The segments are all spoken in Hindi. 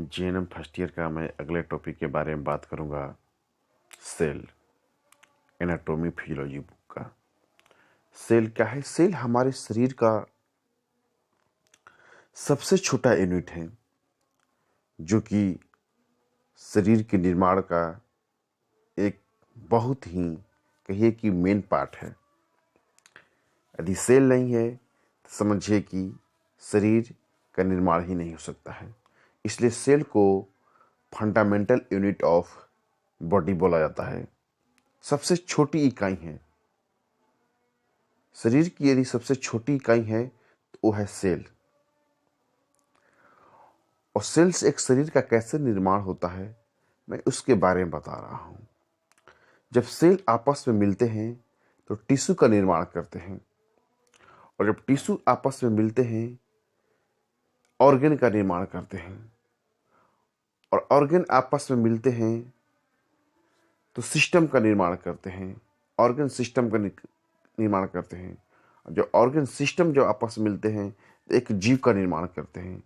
जीएनएम फर्स्ट ईयर का मैं अगले टॉपिक के बारे में बात करूंगा। सेल, एनाटॉमी फिजियोलॉजी बुक का। सेल क्या है? सेल हमारे शरीर का सबसे छोटा यूनिट है जो कि शरीर के निर्माण का एक बहुत ही कहिए कि मेन पार्ट है। यदि सेल नहीं है तो समझिए कि शरीर का निर्माण ही नहीं हो सकता है। इसलिए सेल को फंडामेंटल यूनिट ऑफ बॉडी बोला जाता है। सबसे छोटी इकाई है शरीर की। यदि सबसे छोटी इकाई है तो वो है सेल। और सेल से एक शरीर का कैसे निर्माण होता है मैं उसके बारे में बता रहा हूं। जब सेल आपस में मिलते हैं तो टिश्यू का निर्माण करते हैं, और जब टिश्यू आपस में मिलते हैं ऑर्गन का निर्माण करते हैं, और ऑर्गन आपस में मिलते हैं तो सिस्टम का निर्माण करते हैं। ऑर्गन सिस्टम का निर्माण करते हैं। जो ऑर्गन सिस्टम जो आपस में मिलते हैं तो एक जीव का निर्माण करते हैं।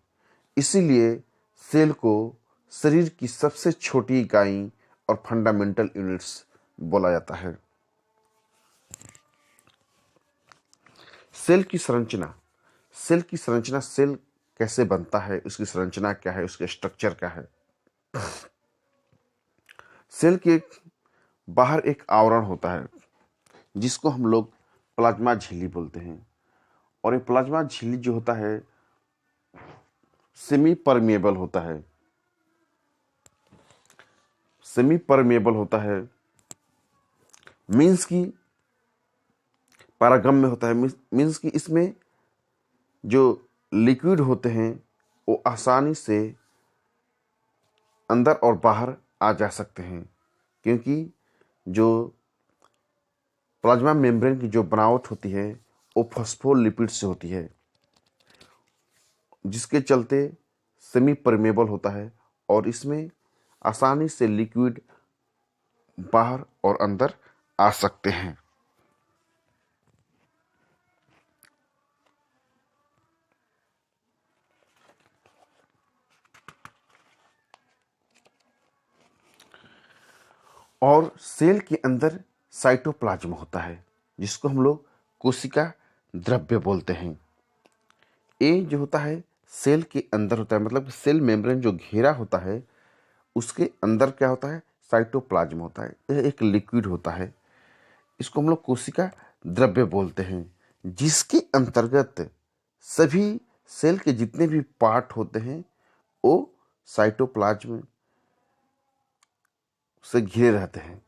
इसीलिए सेल को शरीर की सबसे छोटी इकाई और फंडामेंटल यूनिट्स बोला जाता है। सेल की संरचना, सेल कैसे बनता है, उसकी संरचना क्या है, उसके स्ट्रक्चर क्या है। सेल के बाहर एक आवरण होता है जिसको हम लोग प्लाज्मा झिल्ली बोलते हैं। और ये प्लाज्मा झिल्ली जो होता है सेमी परमिएबल होता है। सेमी परमिएबल होता है मीन्स की पारगम्य होता है। मीन्स की इसमें जो लिक्विड होते हैं वो आसानी से अंदर और बाहर आ जा सकते हैं, क्योंकि जो प्लाज्मा मेम्ब्रेन की जो बनावट होती है वो फॉस्फोलिपिड से होती है, जिसके चलते सेमी परमेबल होता है और इसमें आसानी से लिक्विड बाहर और अंदर आ सकते हैं। और सेल के अंदर साइटोप्लाज्म होता है जिसको हम लोग कोशिका द्रव्य बोलते हैं। ये जो होता है सेल के अंदर होता है, मतलब सेल मेम्ब्रेन जो घेरा होता है उसके अंदर क्या होता है, साइटोप्लाज्म होता है। यह एक लिक्विड होता है, इसको हम लोग कोशिका द्रव्य बोलते हैं, जिसके अंतर्गत सभी सेल के जितने भी पार्ट होते हैं वो साइटोप्लाज्म से घिरे रहते हैं।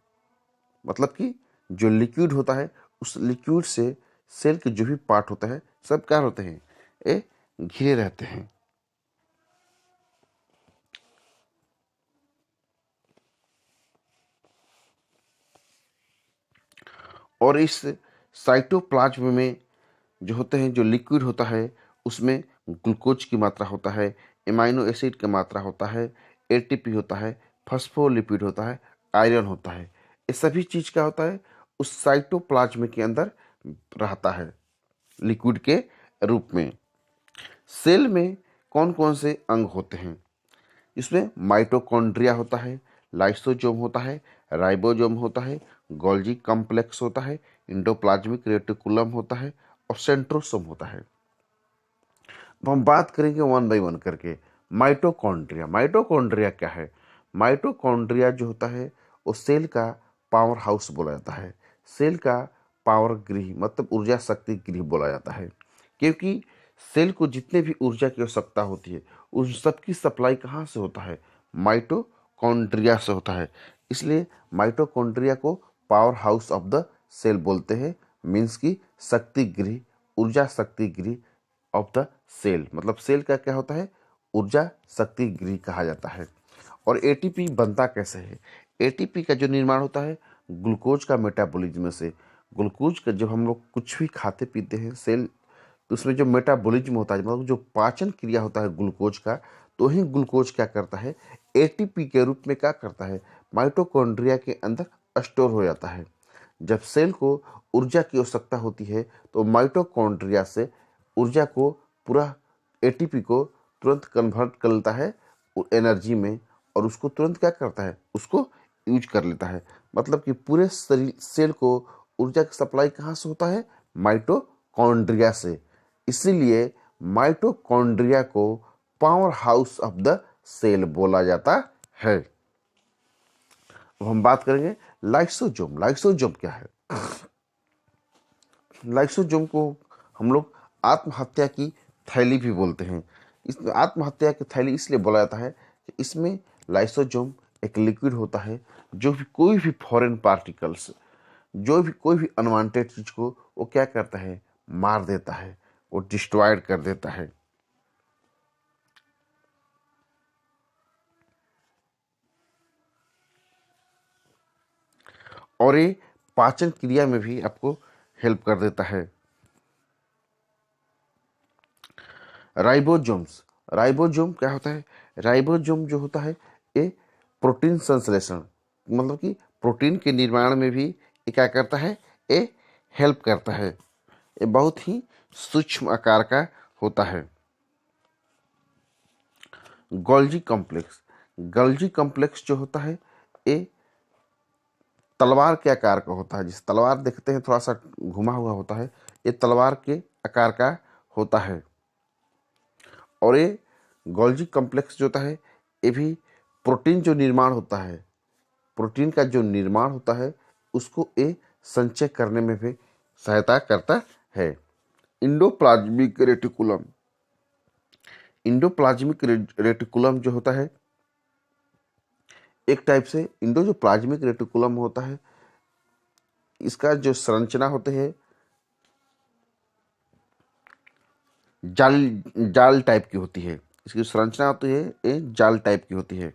मतलब कि जो लिक्विड होता है उस लिक्विड से सेल के जो भी पार्ट होता है सब क्या होते हैं, ये घिरे रहते हैं। और इस साइटोप्लाज्म में जो होते हैं, जो लिक्विड होता है उसमें ग्लूकोज की मात्रा होता है, एमाइनो एसिड की मात्रा होता है, एटीपी होता है, फॉस्फोलिपिड होता है, आयरन होता है। ये सभी चीज क्या होता है उस साइटोप्लाज्म के अंदर रहता है लिक्विड के रूप में। सेल में कौन कौन से अंग होते हैं? इसमें माइटोकॉन्ड्रिया होता है, लाइसोसोम होता है, राइबोसोम होता है, गोल्जी कॉम्प्लेक्स होता है, इंडोप्लाज्मिक रेटिकुलम होता है और सेंट्रोसोम होता है। अब हम बात करेंगे वन बाय वन करके। माइटोकॉन्ड्रिया क्या है? माइटोकॉन्ड्रिया जो होता है वो सेल का पावर हाउस बोला जाता है। सेल का पावर गृह मतलब ऊर्जा शक्ति गृह बोला जाता है, क्योंकि सेल को जितने भी ऊर्जा की आवश्यकता होती है उन सबकी सप्लाई कहाँ से होता है, माइटोकॉन्ड्रिया से होता है। इसलिए माइटोकॉन्ड्रिया को power house of the cell बोलते हैं। मीन्स की शक्ति गृह, ऊर्जा शक्ति गृह ऑफ द सेल। मतलब सेल का क्या होता है, ऊर्जा शक्ति गृह कहा जाता है। और एटीपी बनता कैसे है? एटीपी का जो निर्माण होता है ग्लूकोज का मेटाबॉलिज्म से। ग्लूकोज का जब हम लोग कुछ भी खाते पीते हैं सेल, तो उसमें जो मेटाबॉलिज्म होता है, मतलब जो पाचन क्रिया होता है ग्लूकोज का, तो ही ग्लूकोज क्या करता है, एटीपी के रूप में क्या करता है, माइटोकॉन्ड्रिया के अंदर स्टोर हो जाता है। जब सेल को ऊर्जा की आवश्यकता होती है तो माइटोकॉन्ड्रिया से ऊर्जा को पूरा एटीपी को तुरंत कन्वर्ट कर लेता है एनर्जी में और उसको तुरंत क्या करता है, उसको यूज कर लेता है। मतलब कि पूरे शरीर सेल को ऊर्जा की सप्लाई कहाँ से होता है, माइटोकॉन्ड्रिया से। इसीलिए माइटोकॉन्ड्रिया को power house of the cell बोला जाता है। अब हम बात करेंगे लाइसोसोम। लाइसोसोम क्या है? लाइसोसोम को हम लोग आत्महत्या की थैली भी बोलते हैं। इस आत्महत्या की थैली इसलिए बोला जाता है कि इसमें लाइसोसोम एक लिक्विड होता है जो भी कोई भी फॉरेन पार्टिकल्स, जो भी कोई भी अनवांटेड चीज को वो क्या करता है, मार देता है, वो डिस्ट्रॉयड कर देता है। और ये पाचन क्रिया में भी आपको हेल्प कर देता है। राइबोसोम्स। राइबोसोम क्या होता है? राइबोसोम जो होता है ये प्रोटीन संश्लेषण, मतलब कि प्रोटीन के निर्माण में भी ये क्या करता है, ये हेल्प करता है। ये बहुत ही सूक्ष्म आकार का होता है। Golgi complex. गोल्जी कॉम्प्लेक्स जो होता है ये तलवार के आकार का होता है। जिस तलवार देखते हैं थोड़ा सा घुमा हुआ होता है, ये तलवार के आकार का होता है। और ये गोल्जी कॉम्प्लेक्स जो होता है ये भी प्रोटीन जो निर्माण होता है, प्रोटीन का जो निर्माण होता है उसको ये संचय करने में भी सहायता करता है। Endoplasmic reticulum. इंडोप्लाज्मिक रेटिकुलम जो होता है एक टाइप से इंडो जो प्लाज्मिक रेटिकुलम होता है, इसका जो संरचना होती है जाल जाल टाइप की होती है। इसकी संरचना होती है ये जाल टाइप की होती है।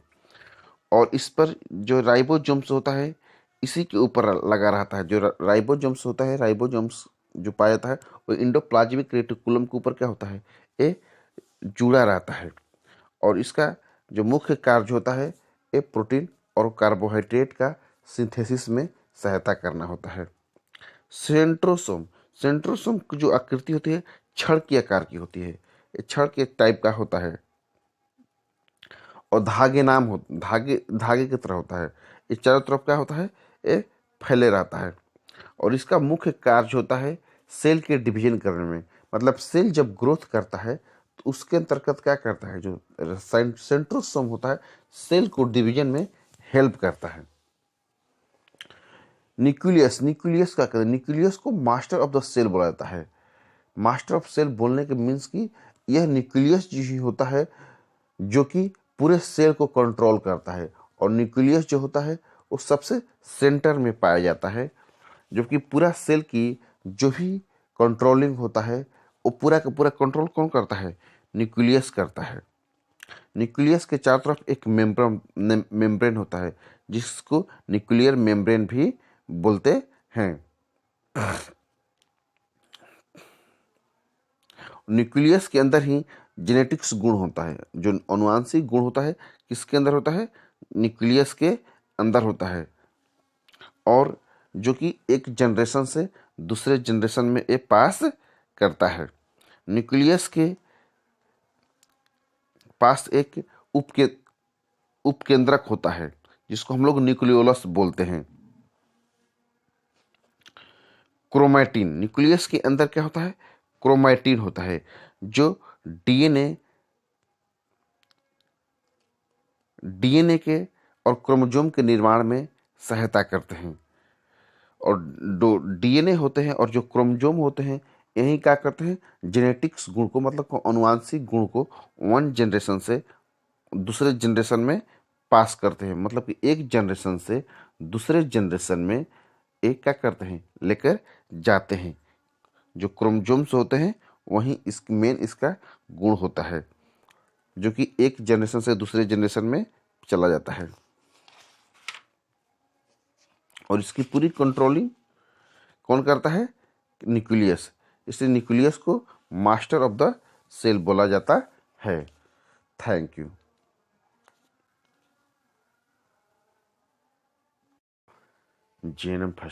और इस पर जो राइबोसोम्स होता है इसी के ऊपर लगा रहता है। जो राइबोसोम्स होता है, राइबोसोम्स जो पाया जाता है वो इंडोप्लाज्मिक रेटिकुलम के ऊपर क्या होता है, ये जुड़ा रहता है। और इसका जो मुख्य कार्य होता है ये प्रोटीन और कार्बोहाइड्रेट का सिंथेसिस में सहायता करना होता है। सेंट्रोसोम। सेंट्रोसोम की जो आकृति होती है छड़ की आकार की होती है। ये छड़ के टाइप का होता है और धागे धागे की तरह होता है। ये चारों तरफ क्या होता है, ये फैले रहता है। और इसका मुख्य कार्य होता है सेल के डिवीजन करने में। मतलब सेल जब ग्रोथ करता है तो उसके अंतर्गत क्या करता है, जो सेंट्रोसोम होता है सेल को डिवीजन में हेल्प करता है। न्यूक्लियस। न्यूक्लियस क्या करता है, न्यूक्लियस को मास्टर ऑफ द सेल बोला जाता है। मास्टर ऑफ सेल बोलने के मीन्स कि यह न्यूक्लियस जो ही होता है जो कि पूरे सेल को कंट्रोल करता है। और न्यूक्लियस जो होता है वो सबसे सेंटर में पाया जाता है, जबकि पूरा सेल की जो भी कंट्रोलिंग होता है वो पूरा का पूरा कंट्रोल कौन करता है, न्यूक्लियस करता है। न्यूक्लियस के चारों तरफ एक मेम्ब्रेन होता है जिसको न्यूक्लियर मेम्ब्रेन भी बोलते हैं। न्यूक्लियस के अंदर ही जेनेटिक्स गुण होता है, जो अनुवांशिक गुण होता है किसके अंदर होता है, न्यूक्लियस के अंदर होता है। और जो कि एक जनरेशन से दूसरे जनरेशन में ये पास करता है। न्यूक्लियस के पास एक उपके उपकेंद्रक होता है जिसको हम लोग न्यूक्लियोलस बोलते हैं। क्रोमैटिन। न्यूक्लियस के अंदर क्या होता है, क्रोमैटिन होता है जो डीएनए डीएनए के और क्रोमोसोम के निर्माण में सहायता करते हैं। और जो डीएनए होते हैं और जो क्रोमोसोम होते हैं यही क्या करते हैं, जेनेटिक्स गुण को मतलब अनुवांशिक गुण को वन जनरेशन से दूसरे जनरेशन में पास करते हैं। मतलब कि एक जनरेशन से दूसरे जनरेशन में एक क्या करते हैं, लेकर जाते हैं। जो क्रोमोसोम्स होते हैं वही इस मेन इसका गुण होता है जो कि एक जनरेशन से दूसरे जनरेशन में चला जाता है। और इसकी पूरी कंट्रोलिंग कौन करता है, न्यूक्लियस। इसलिए न्यूक्लियस को मास्टर ऑफ द सेल बोला जाता है। Thank you. JNM first